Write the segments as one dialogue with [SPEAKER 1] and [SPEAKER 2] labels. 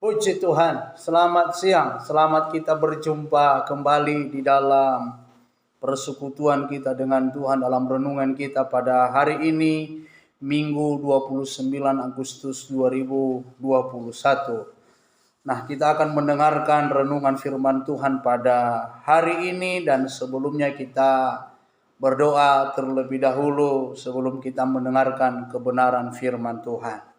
[SPEAKER 1] Puji Tuhan, selamat siang, selamat kita berjumpa kembali di dalam persekutuan kita dengan Tuhan dalam renungan kita pada hari ini, Minggu 29 Agustus 2021. Nah, kita akan mendengarkan renungan firman Tuhan pada hari ini dan sebelumnya kita berdoa terlebih dahulu sebelum kita mendengarkan kebenaran firman Tuhan.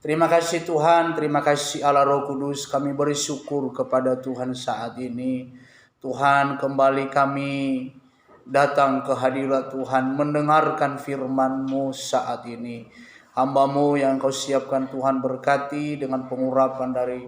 [SPEAKER 1] Terima kasih Tuhan, terima kasih Allah Roh Kudus, kami beri syukur kepada Tuhan saat ini. Tuhan, kembali kami datang ke hadirat Tuhan, mendengarkan firman-Mu saat ini. Hamba-Mu yang Kau siapkan Tuhan berkati dengan pengurapan dari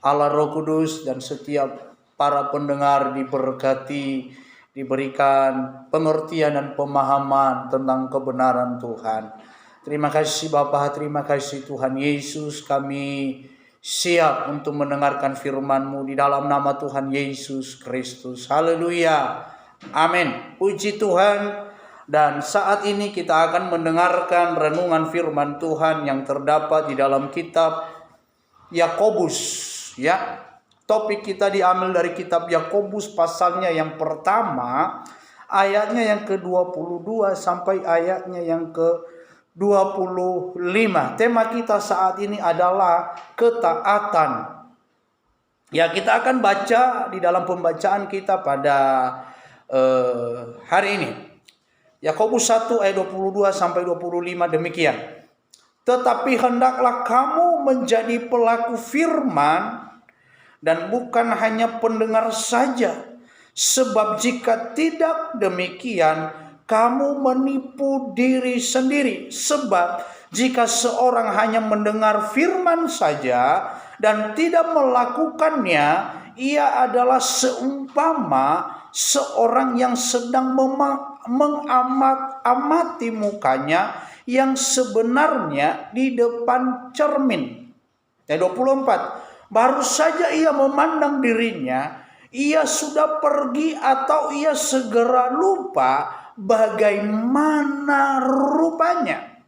[SPEAKER 1] Allah Roh Kudus, dan setiap para pendengar diberkati, diberikan pengertian dan pemahaman tentang kebenaran Tuhan. Terima kasih Bapa, terima kasih Tuhan Yesus, kami siap untuk mendengarkan firman-Mu di dalam nama Tuhan Yesus Kristus. Haleluya. Amin. Puji Tuhan. Dan saat ini kita akan mendengarkan renungan firman Tuhan yang terdapat di dalam kitab Yakobus, ya. Topik kita diambil dari kitab Yakobus pasalnya yang pertama, ayatnya yang ke-22 sampai ayatnya yang ke-25. Tema kita saat ini adalah ketaatan. Ya, kita akan baca di dalam pembacaan kita pada hari ini. Yakobus 1 ayat 22 sampai 25 demikian. Tetapi hendaklah kamu menjadi pelaku firman dan bukan hanya pendengar saja. Sebab jika tidak demikian, kamu menipu diri sendiri. Sebab jika seorang hanya mendengar firman saja dan tidak melakukannya, ia adalah seumpama seorang yang sedang mengamati mukanya yang sebenarnya di depan cermin. Ayat 24. Baru saja ia memandang dirinya, ia sudah pergi atau ia segera lupa bagaimana rupanya.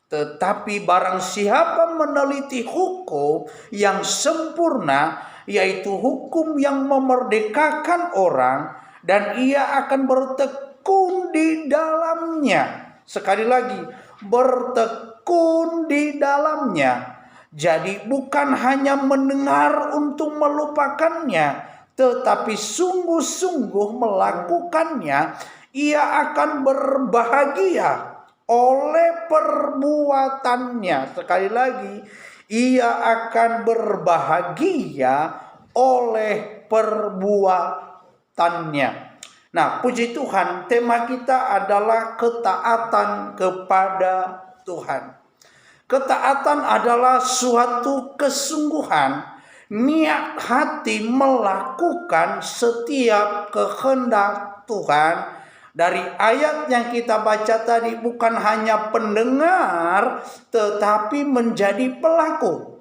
[SPEAKER 1] Tetapi barang siapa meneliti hukum yang sempurna, yaitu hukum yang memerdekakan orang, dan ia akan bertekun di dalamnya. Sekali lagi, bertekun di dalamnya. Jadi bukan hanya mendengar untuk melupakannya, tetapi sungguh-sungguh melakukannya, ia akan berbahagia oleh perbuatannya. Sekali lagi, ia akan berbahagia oleh perbuatannya. Nah, puji Tuhan, tema kita adalah ketaatan kepada Tuhan. Ketaatan adalah suatu kesungguhan, niat hati melakukan setiap kehendak Tuhan. Dari ayat yang kita baca tadi, bukan hanya pendengar tetapi menjadi pelaku.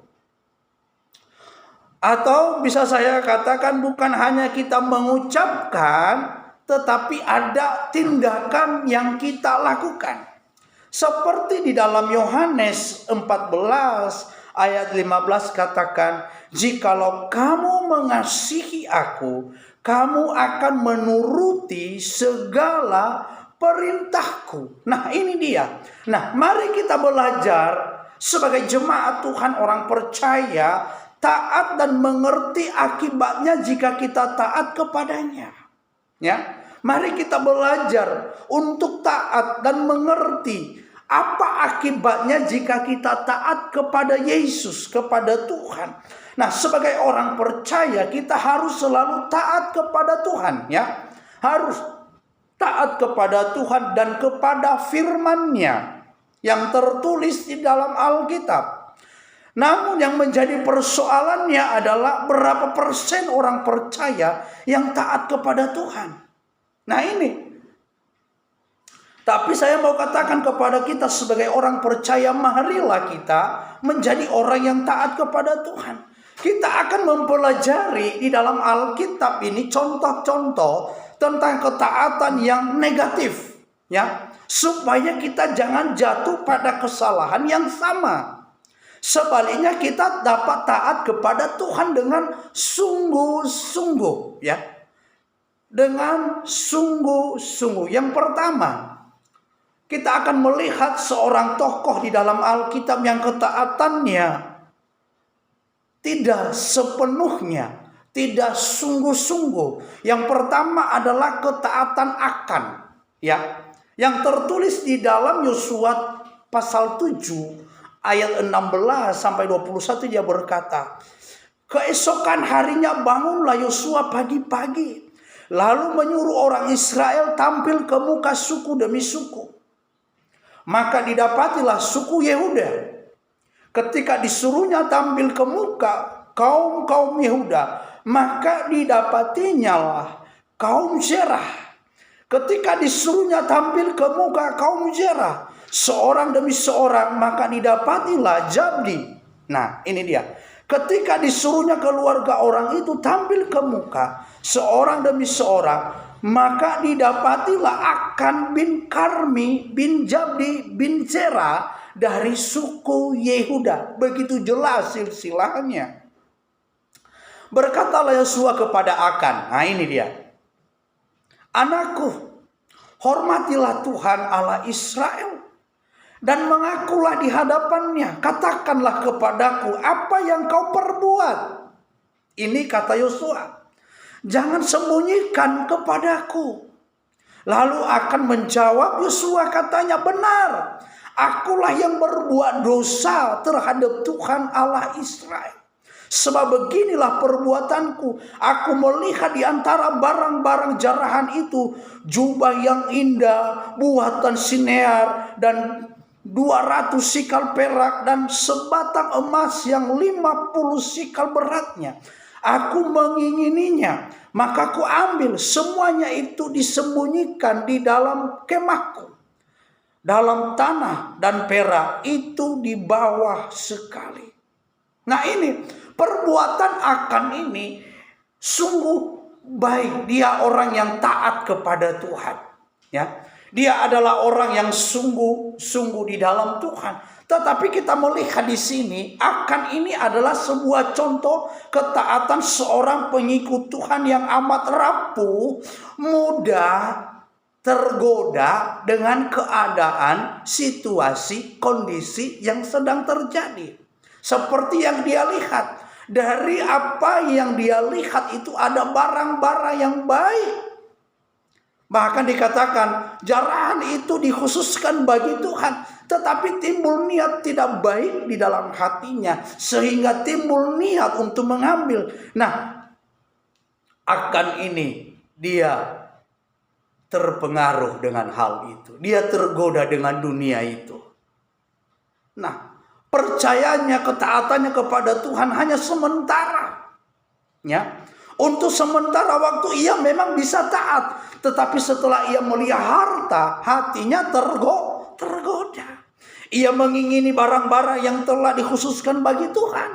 [SPEAKER 1] Atau bisa saya katakan bukan hanya kita mengucapkan tetapi ada tindakan yang kita lakukan. Seperti di dalam Yohanes 14 ayat 15 katakan, jikalau kamu mengasihi aku, kamu akan menuruti segala perintahku. Nah, ini dia. Nah, mari kita belajar sebagai jemaat Tuhan, orang percaya, taat dan mengerti akibatnya jika kita taat kepadanya. Ya, mari kita belajar untuk taat dan mengerti apa akibatnya jika kita taat kepada Yesus, kepada Tuhan. Nah, sebagai orang percaya kita harus selalu taat kepada Tuhan, ya. Harus taat kepada Tuhan dan kepada firman-Nya yang tertulis di dalam Alkitab. Namun yang menjadi persoalannya adalah berapa persen orang percaya yang taat kepada Tuhan. Nah ini. Tapi saya mau katakan kepada kita sebagai orang percaya, marilah kita menjadi orang yang taat kepada Tuhan. Kita akan mempelajari di dalam Alkitab ini contoh-contoh tentang ketaatan yang negatif, ya, supaya kita jangan jatuh pada kesalahan yang sama. Sebaliknya kita dapat taat kepada Tuhan dengan sungguh-sungguh, ya. Dengan sungguh-sungguh. Yang pertama, kita akan melihat seorang tokoh di dalam Alkitab yang ketaatannya tidak sepenuhnya, tidak sungguh-sungguh. Yang pertama adalah ketaatan akan, ya. Yang tertulis di dalam Yosua pasal 7 ayat 16 sampai 21, dia berkata, keesokan harinya bangunlah Yosua pagi-pagi, lalu menyuruh orang Israel tampil ke muka suku demi suku. Maka didapatilah suku Yehuda. Ketika disuruhnya tampil ke muka kaum-kaum Yehuda, maka didapatinya lah kaum Zerah. Ketika disuruhnya tampil ke muka kaum Zerah, seorang demi seorang, maka didapatilah Zabdi. Nah, ini dia. Ketika disuruhnya keluarga orang itu tampil ke muka seorang demi seorang, maka didapatilah Akan bin Karmi bin Zabdi bin Zerah dari suku Yehuda. Begitu jelas silsilahnya. Berkatalah Yosua kepada Akan. Nah, ini dia. Anakku, hormatilah Tuhan Allah Israel dan mengakulah di hadapannya. Katakanlah kepadaku apa yang kau perbuat. Ini kata Yosua. Jangan sembunyikan kepadaku. Lalu Akan menjawab Yosua, katanya, benar, akulah yang berbuat dosa terhadap Tuhan Allah Israel. Sebab beginilah perbuatanku. Aku melihat di antara barang-barang jarahan itu jubah yang indah buatan Sinear dan 200 sikal perak dan sebatang emas yang 50 sikal beratnya. Aku mengingininya, maka ku ambil. Semuanya itu disembunyikan di dalam kemahku, dalam tanah, dan perak itu di bawah sekali. Nah, ini perbuatan Akan ini sungguh baik. Dia orang yang taat kepada Tuhan, ya. Dia adalah orang yang sungguh-sungguh di dalam Tuhan. Tetapi kita melihat di sini, Akan ini adalah sebuah contoh ketaatan seorang pengikut Tuhan yang amat rapuh, mudah tergoda dengan keadaan, situasi, kondisi yang sedang terjadi. Seperti yang dia lihat, dari apa yang dia lihat itu ada barang-barang yang baik. Bahkan dikatakan jarahan itu dikhususkan bagi Tuhan, tetapi timbul niat tidak baik di dalam hatinya, sehingga timbul niat untuk mengambil. Nah, Akan ini dia terpengaruh dengan hal itu. Dia tergoda dengan dunia itu. Nah, percayanya, ketaatannya kepada Tuhan hanya sementara, ya. Untuk sementara waktu ia memang bisa taat, tetapi setelah ia melihat harta, hatinya tergoda. Ia mengingini barang-barang yang telah dikhususkan bagi Tuhan.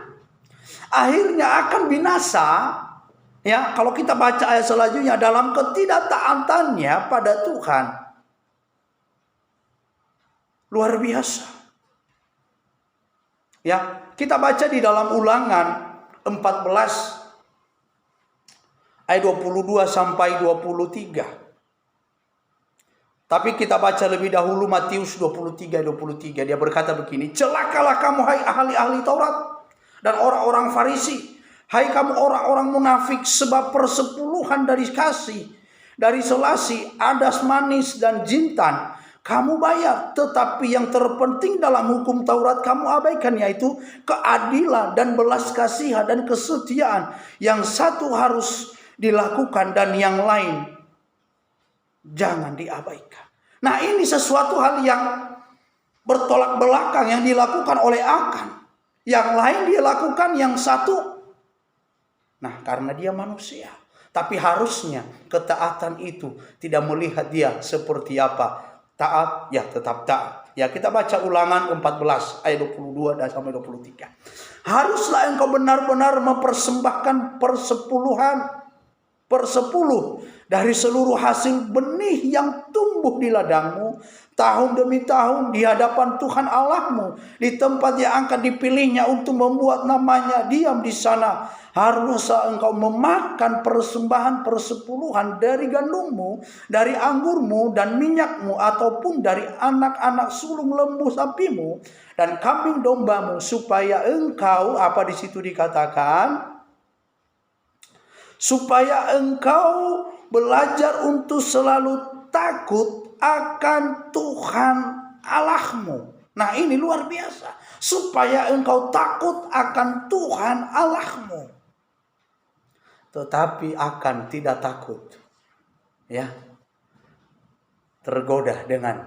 [SPEAKER 1] Akhirnya akan binasa. Ya, kalau kita baca ayat selanjutnya, dalam ketidaktaatannya pada Tuhan. Luar biasa. Ya, kita baca di dalam Ulangan 14 ayat 22 sampai 23. Tapi kita baca lebih dahulu Matius 23. Dia berkata begini, celakalah kamu hai ahli-ahli Taurat dan orang-orang Farisi, hai kamu orang-orang munafik, sebab persepuluhan dari kasih, dari selasi, adas manis dan jintan kamu bayar, tetapi yang terpenting dalam hukum Taurat kamu abaikan, yaitu keadilan dan belas kasihan dan kesetiaan. Yang satu harus dilakukan dan yang lain jangan diabaikan. Nah, ini sesuatu hal yang bertolak belakang yang dilakukan oleh Akan. Yang lain dia lakukan, yang satu. Nah, karena dia manusia. Tapi harusnya ketaatan itu tidak melihat dia seperti apa. Taat, ya tetap taat. Ya, kita baca Ulangan 14 ayat 22 dan sampai 23. Haruslah engkau benar-benar mempersembahkan persepuluh dari seluruh hasil benih yang tumbuh di ladangmu, tahun demi tahun di hadapan Tuhan Allahmu, di tempat yang akan dipilihnya untuk membuat namanya diam di sana. Haruslah engkau memakan persembahan persepuluhan dari gandummu, dari anggurmu dan minyakmu, ataupun dari anak-anak sulung lembu sapimu dan kambing dombamu, supaya engkau, apa di situ dikatakan? Supaya engkau belajar untuk selalu takut akan Tuhan Allahmu. Nah, ini luar biasa. Supaya engkau takut akan Tuhan Allahmu. Tetapi akan tidak takut, ya, tergoda dengan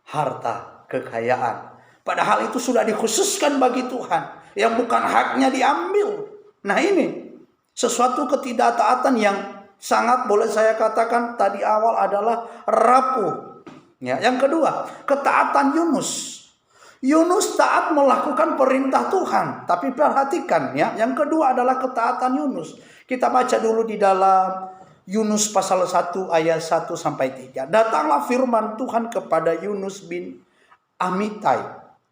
[SPEAKER 1] harta kekayaan. Padahal itu sudah dikhususkan bagi Tuhan, yang bukan haknya diambil. Nah, ini sesuatu ketidaktaatan yang sangat, boleh saya katakan tadi awal, adalah rapuh. Ya, yang kedua, ketaatan Yunus. Yunus taat melakukan perintah Tuhan, tapi perhatikan ya, yang kedua adalah ketaatan Yunus. Kita baca dulu di dalam Yunus pasal 1 ayat 1 sampai 3. Datanglah firman Tuhan kepada Yunus bin Amitai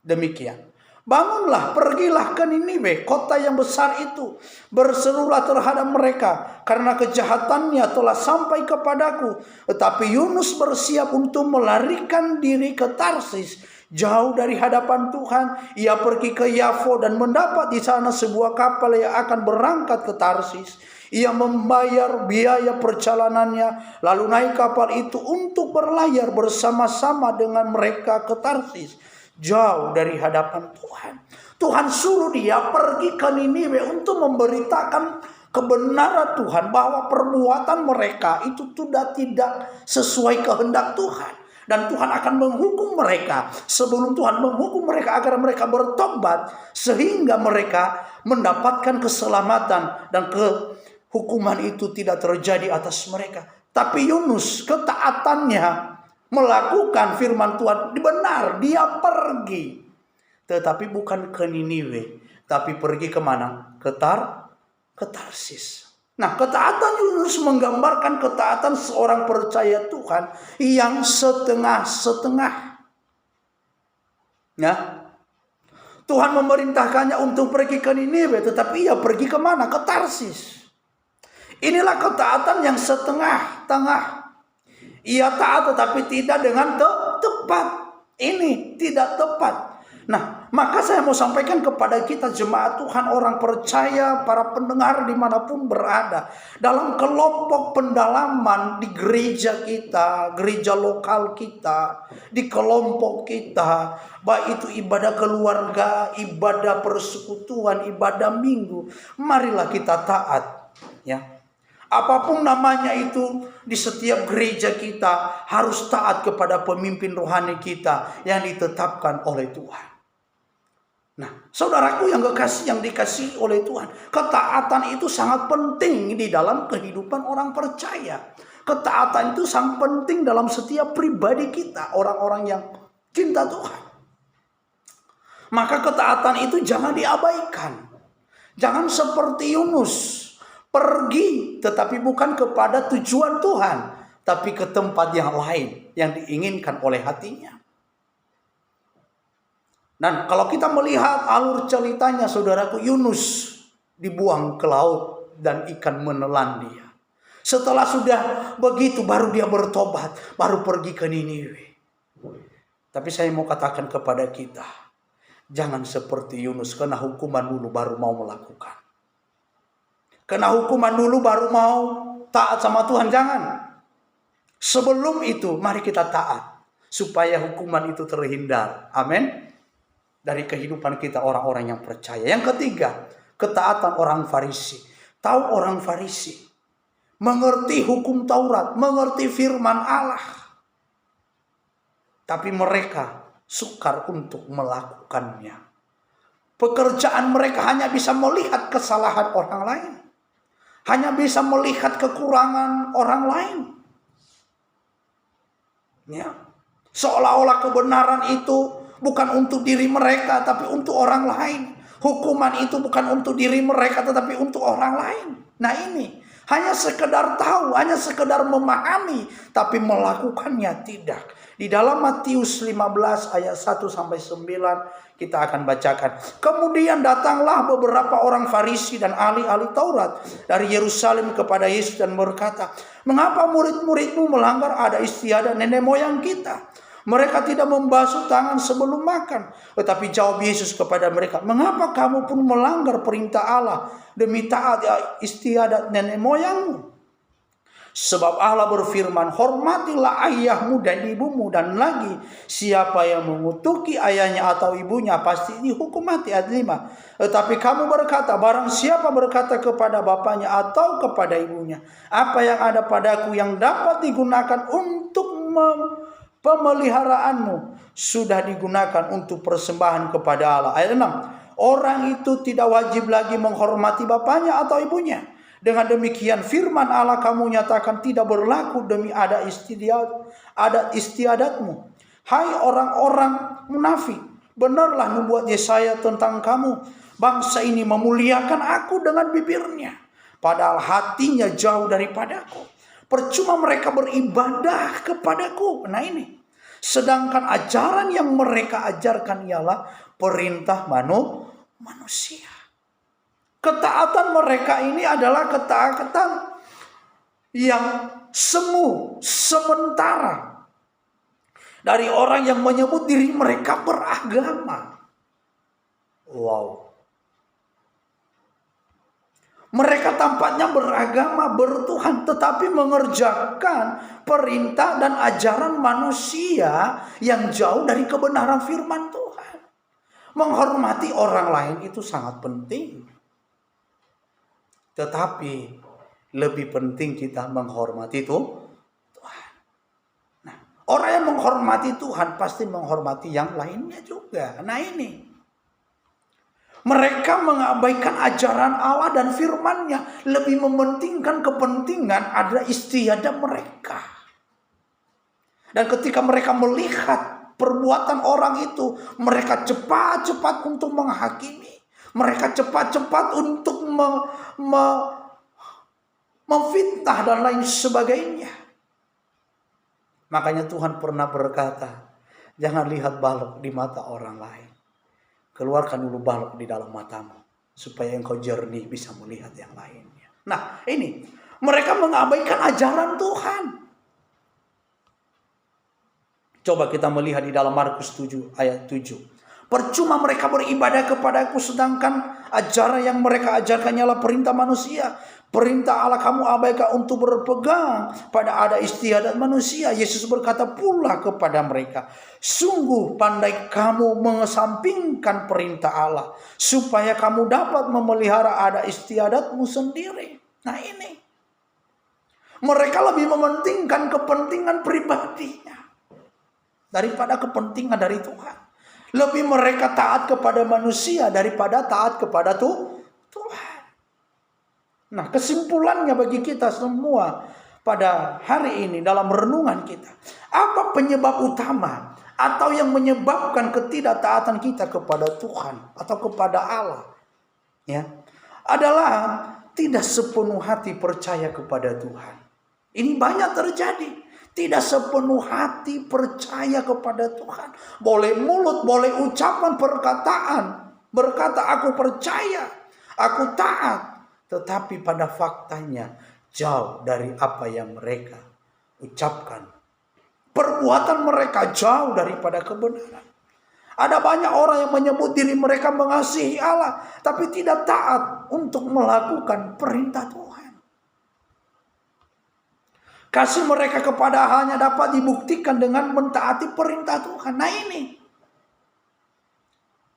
[SPEAKER 1] demikian. Bangunlah, pergilah ke Niniwe, kota yang besar itu. Berserulah terhadap mereka, karena kejahatannya telah sampai kepadaku. Tetapi Yunus bersiap untuk melarikan diri ke Tarsis, jauh dari hadapan Tuhan. Ia pergi ke Yafo dan mendapat di sana sebuah kapal yang akan berangkat ke Tarsis. Ia membayar biaya perjalanannya, lalu naik kapal itu untuk berlayar bersama-sama dengan mereka ke Tarsis, jauh dari hadapan Tuhan. Tuhan suruh dia pergi ke Niniwe untuk memberitakan kebenaran Tuhan, bahwa perbuatan mereka itu sudah tidak sesuai kehendak Tuhan. Dan Tuhan akan menghukum mereka sebelum Tuhan menghukum mereka, agar mereka bertobat, sehingga mereka mendapatkan keselamatan dan hukuman itu tidak terjadi atas mereka. Tapi Yunus, ketaatannya melakukan firman Tuhan, benar, dia pergi. Tetapi bukan ke Niniwe, tapi pergi kemana? Ke Tarsis. Nah, ketaatan Yunus menggambarkan ketaatan seorang percaya Tuhan yang setengah-setengah. Ya. Tuhan memerintahkannya untuk pergi ke Niniwe, tetapi ia pergi kemana? Ke Tarsis. Inilah ketaatan yang setengah-tengah. Ia taat tetapi tidak dengan tepat. Ini tidak tepat. Nah, maka saya mau sampaikan kepada kita jemaat Tuhan, orang percaya, para pendengar dimanapun berada, dalam kelompok pendalaman di gereja kita, gereja lokal kita, di kelompok kita, baik itu ibadah keluarga, ibadah persekutuan, ibadah minggu, marilah kita taat, ya. Apapun namanya itu, di setiap gereja kita harus taat kepada pemimpin rohani kita yang ditetapkan oleh Tuhan. Nah, saudaraku yang dikasihi oleh Tuhan, ketaatan itu sangat penting di dalam kehidupan orang percaya. Ketaatan itu sangat penting dalam setiap pribadi kita, orang-orang yang cinta Tuhan. Maka ketaatan itu jangan diabaikan. Jangan seperti Yunus, pergi tetapi bukan kepada tujuan Tuhan, tapi ke tempat yang lain yang diinginkan oleh hatinya. Dan kalau kita melihat alur ceritanya, saudaraku, Yunus dibuang ke laut dan ikan menelan dia. Setelah sudah begitu baru dia bertobat, baru pergi ke Niniwe. Tapi saya mau katakan kepada kita, jangan seperti Yunus, kena hukuman dulu baru mau melakukan. Kena hukuman dulu baru mau taat sama Tuhan, jangan. Sebelum itu mari kita taat, supaya hukuman itu terhindar. Amin. Dari kehidupan kita orang-orang yang percaya. Yang ketiga, ketaatan orang Farisi. Tahu orang Farisi, mengerti hukum Taurat, mengerti firman Allah, tapi mereka sukar untuk melakukannya. Pekerjaan mereka hanya bisa melihat kesalahan orang lain, hanya bisa melihat kekurangan orang lain. Ya, seolah-olah kebenaran itu bukan untuk diri mereka, tapi untuk orang lain. Hukuman itu bukan untuk diri mereka, tetapi untuk orang lain. Nah, ini Hanya sekedar tahu, hanya sekedar memahami, tapi melakukannya tidak. Di dalam Matius 15 ayat 1 sampai 9 kita akan bacakan. Kemudian datanglah beberapa orang Farisi dan ahli-ahli Taurat dari Yerusalem kepada Yesus dan berkata, "Mengapa murid-muridmu melanggar adat istiadat nenek moyang kita? Mereka tidak membasuh tangan sebelum makan." Tetapi jawab Yesus kepada mereka, "Mengapa kamu pun melanggar perintah Allah demi taat istiadat nenek moyangmu? Sebab Allah berfirman, hormatilah ayahmu dan ibumu, dan lagi siapa yang mengutuki ayahnya atau ibunya pasti dihukum mati." Ayat 5. Tetapi kamu berkata, barang siapa berkata kepada bapaknya atau kepada ibunya, "Apa yang ada padaku yang dapat digunakan untuk pemeliharaanmu sudah digunakan untuk persembahan kepada Allah." Ayat 6. Orang itu tidak wajib lagi menghormati bapaknya atau ibunya. Dengan demikian firman Allah kamu nyatakan tidak berlaku demi adat istiadatmu. Hai orang-orang munafik, benarlah membuat Yesaya tentang kamu, bangsa ini memuliakan aku dengan bibirnya, padahal hatinya jauh daripadaku. Percuma mereka beribadah kepadaku. Nah ini. Sedangkan ajaran yang mereka ajarkan ialah perintah manusia. Ketaatan mereka ini adalah ketaatan yang sementara dari orang yang menyebut diri mereka beragama. Wow. Mereka tampaknya beragama, bertuhan, tetapi mengerjakan perintah dan ajaran manusia yang jauh dari kebenaran firman Tuhan. Menghormati orang lain itu sangat penting. Tetapi lebih penting kita menghormati Tuhan. Nah, orang yang menghormati Tuhan pasti menghormati yang lainnya juga. Nah ini. Mereka mengabaikan ajaran Allah dan firman-Nya, lebih mementingkan kepentingan ada istiadat mereka. Dan ketika mereka melihat perbuatan orang itu, mereka cepat-cepat untuk menghakimi. Mereka cepat-cepat untuk memfitnah dan lain sebagainya. Makanya Tuhan pernah berkata, jangan lihat balok di mata orang lain. Keluarkan dulu balok di dalam matamu, supaya engkau jernih bisa melihat yang lainnya. Nah ini, mereka mengabaikan ajaran Tuhan. Coba kita melihat di dalam Markus 7 ayat 7. Percuma mereka beribadah kepadaku, sedangkan ajaran yang mereka ajarkan ialah perintah manusia. Perintah Allah kamu abaikan untuk berpegang pada adat istiadat manusia. Yesus berkata pula kepada mereka, sungguh pandai kamu mengesampingkan perintah Allah, supaya kamu dapat memelihara adat istiadatmu sendiri. Nah ini, mereka lebih mementingkan kepentingan pribadinya daripada kepentingan dari Tuhan. Lebih mereka taat kepada manusia daripada taat kepada Tuhan. Nah, kesimpulannya bagi kita semua pada hari ini dalam renungan kita, apa penyebab utama atau yang menyebabkan ketidaktaatan kita kepada Tuhan atau kepada Allah? Ya, adalah tidak sepenuh hati percaya kepada Tuhan. Ini banyak terjadi. Tidak sepenuh hati percaya kepada Tuhan. Boleh mulut, boleh ucapan, perkataan. Berkata aku percaya, aku taat. Tetapi pada faktanya jauh dari apa yang mereka ucapkan. Perbuatan mereka jauh daripada kebenaran. Ada banyak orang yang menyebut diri mereka mengasihi Allah, tapi tidak taat untuk melakukan perintah Tuhan. Kasih mereka kepada hanya dapat dibuktikan dengan mentaati perintah Tuhan. Nah ini,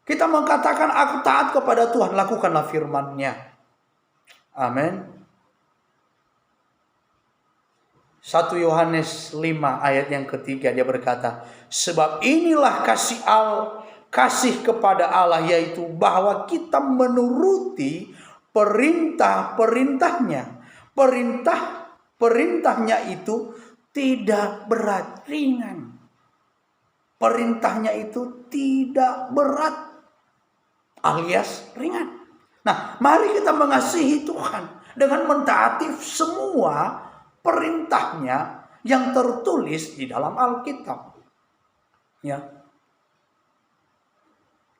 [SPEAKER 1] kita mengatakan aku taat kepada Tuhan, lakukanlah firman-Nya. Amin. 1 Yohanes 5 ayat yang ketiga dia berkata, sebab inilah kasih kepada Allah, yaitu bahwa kita menuruti perintah-perintahnya. Perintahnya itu tidak berat, ringan. Perintahnya itu tidak berat alias ringan. Nah, mari kita mengasihi Tuhan dengan mentaati semua perintahnya yang tertulis di dalam Alkitab. Ya.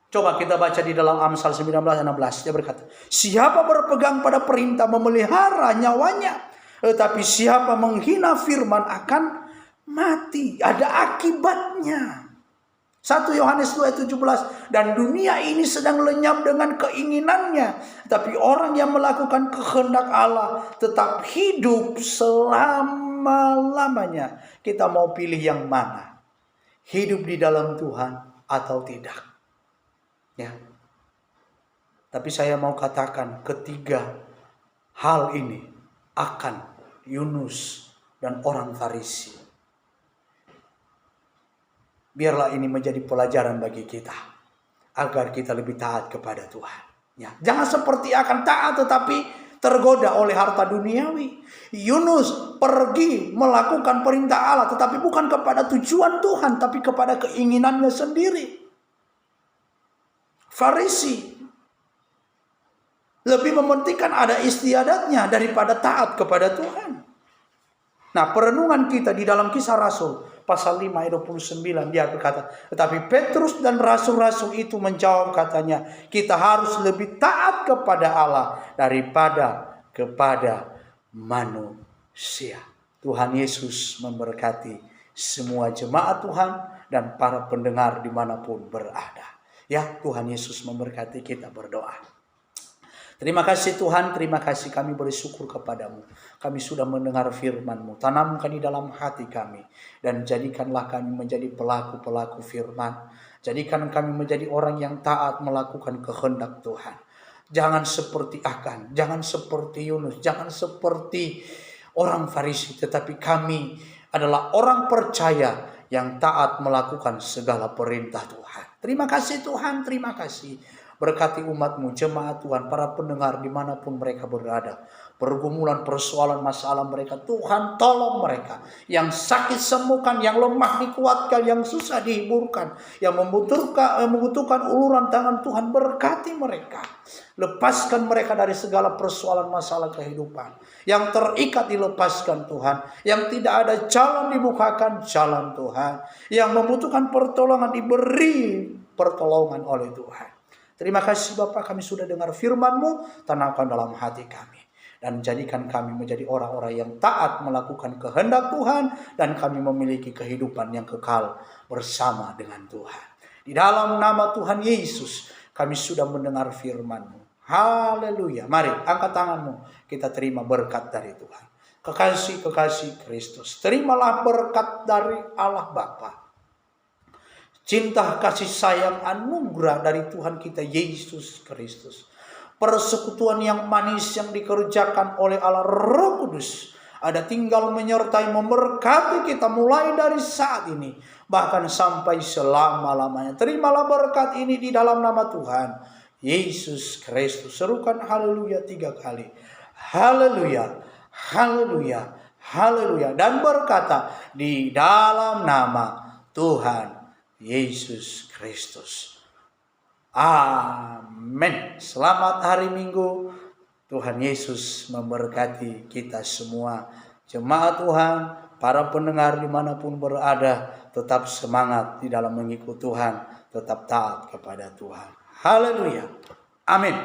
[SPEAKER 1] Coba kita baca di dalam Amsal 19:16. Dia berkata, siapa berpegang pada perintah memelihara nyawanya, tetapi siapa menghina firman akan mati. Ada akibatnya. 1 Yohanes 2:17. Dan dunia ini sedang lenyap dengan keinginannya, tapi orang yang melakukan kehendak Allah tetap hidup selama-lamanya. Kita mau pilih yang mana? Hidup di dalam Tuhan atau tidak? Ya. Tapi saya mau katakan ketiga hal ini akan Yunus dan orang Farisi. Biarlah ini menjadi pelajaran bagi kita agar kita lebih taat kepada Tuhan. Ya. Jangan seperti akan taat tetapi tergoda oleh harta duniawi. Yunus pergi melakukan perintah Allah tetapi bukan kepada tujuan Tuhan, tapi kepada keinginannya sendiri. Farisi lebih mementingkan ada istiadatnya daripada taat kepada Tuhan. Nah, perenungan kita di dalam Kisah Rasul pasal 5 ayat 29, dia berkata, tetapi Petrus dan rasul-rasul itu menjawab, katanya, kita harus lebih taat kepada Allah daripada kepada manusia. Tuhan Yesus memberkati semua jemaat Tuhan dan para pendengar dimanapun berada. Ya, Tuhan Yesus memberkati, kita berdoa. Terima kasih Tuhan, terima kasih, kami bersyukur kepadamu. Kami sudah mendengar firman-Mu, tanamkan di dalam hati kami. Dan jadikanlah kami menjadi pelaku-pelaku firman. Jadikan kami menjadi orang yang taat melakukan kehendak Tuhan. Jangan seperti Akan, jangan seperti Yunus, jangan seperti orang Farisi. Tetapi kami adalah orang percaya yang taat melakukan segala perintah Tuhan. Terima kasih Tuhan, terima kasih. Berkati umat-Mu, jemaat Tuhan, para pendengar dimanapun mereka berada. Pergumulan, persoalan, masalah mereka, Tuhan tolong mereka. Yang sakit sembuhkan, yang lemah dikuatkan, yang susah dihiburkan. Yang membutuhkan uluran tangan Tuhan, berkati mereka. Lepaskan mereka dari segala persoalan masalah kehidupan. Yang terikat dilepaskan Tuhan. Yang tidak ada jalan dibukakan jalan Tuhan. Yang membutuhkan pertolongan diberi pertolongan oleh Tuhan. Terima kasih Bapak, kami sudah dengar firman-Mu, tanamkan dalam hati kami. Dan jadikan kami menjadi orang-orang yang taat melakukan kehendak Tuhan. Dan kami memiliki kehidupan yang kekal bersama dengan Tuhan. Di dalam nama Tuhan Yesus, kami sudah mendengar firman-Mu. Haleluya. Mari angkat tanganmu, kita terima berkat dari Tuhan. Kekasih-kekasih Kristus, terimalah berkat dari Allah Bapa. Cinta, kasih sayang, anugerah dari Tuhan kita Yesus Kristus. Persekutuan yang manis yang dikerjakan oleh Allah Roh Kudus ada tinggal menyertai memberkati kita mulai dari saat ini bahkan sampai selama-lamanya. Terimalah berkat ini di dalam nama Tuhan Yesus Kristus. Serukan haleluya 3 kali. Haleluya, haleluya, haleluya. Dan berkata di dalam nama Tuhan Yesus Kristus. Amin. Selamat hari Minggu. Tuhan Yesus memberkati kita semua. Jemaat Tuhan, para pendengar dimanapun berada, tetap semangat di dalam mengikuti Tuhan. Tetap taat kepada Tuhan. Haleluya. Amin.